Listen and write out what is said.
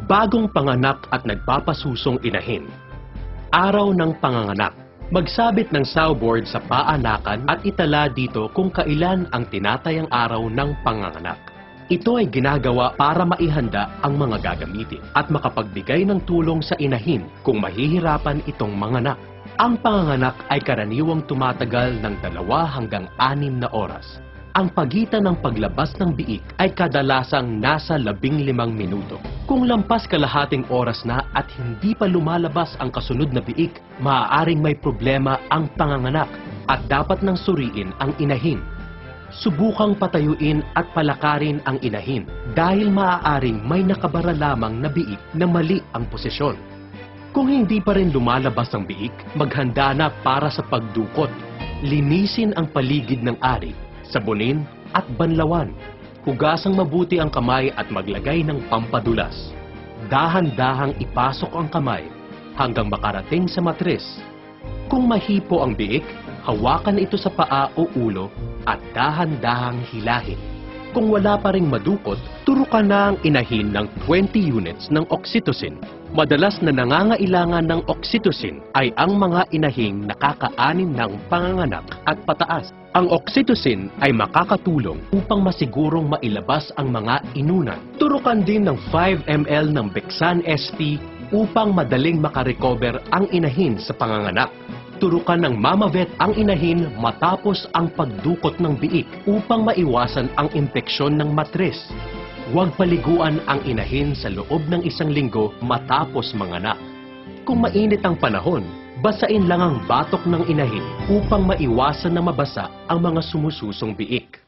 Bagong panganak at nagpapasusong inahin. Araw ng panganganak. Magsabit ng soundboard sa paanakan at itala dito kung kailan ang tinatayang araw ng panganganak. Ito ay ginagawa para maihanda ang mga gagamitin at makapagbigay ng tulong sa inahin kung mahihirapan itong manganak. Ang panganganak ay karaniwang tumatagal ng 2 hanggang 6 na oras. Ang pagitan ng paglabas ng biik ay kadalasang nasa 15 minuto. Kung lampas kalahating oras na at hindi pa lumalabas ang kasunod na biik, maaaring may problema ang panganganak at dapat nang suriin ang inahin. Subukang patayuin at palakarin ang inahin dahil maaaring may nakabara lamang na biik na mali ang posisyon. Kung hindi pa rin lumalabas ang biik, maghanda na para sa pagdukot. Linisin ang paligid ng ari, sabunin at banlawan. Hugasang mabuti ang kamay at maglagay ng pampadulas. Dahan-dahang ipasok ang kamay hanggang makarating sa matres. Kung mahipo ang biik, hawakan ito sa paa o ulo at dahan-dahang hilahin. Kung wala pa ring madukot, turukan na ang inahin ng 20 units ng oxytocin. Madalas na nangangailangan ng oxytocin ay ang mga inahing nakaka-6 ng panganganak at pataas. Ang oxytocin ay makakatulong upang masigurong mailabas ang mga inunan. Turukan din ng 5 ml ng Bexan SP upang madaling makarecover ang inahin sa panganganak. Turukan ng Mamavet ang inahin matapos ang pagdukot ng biik upang maiwasan ang impeksyon ng matres. Huwag paliguan ang inahin sa loob ng 1 linggo matapos manganak. Kung mainit ang panahon, basain lang ang batok ng inahin upang maiwasan na mabasa ang mga sumususong biik.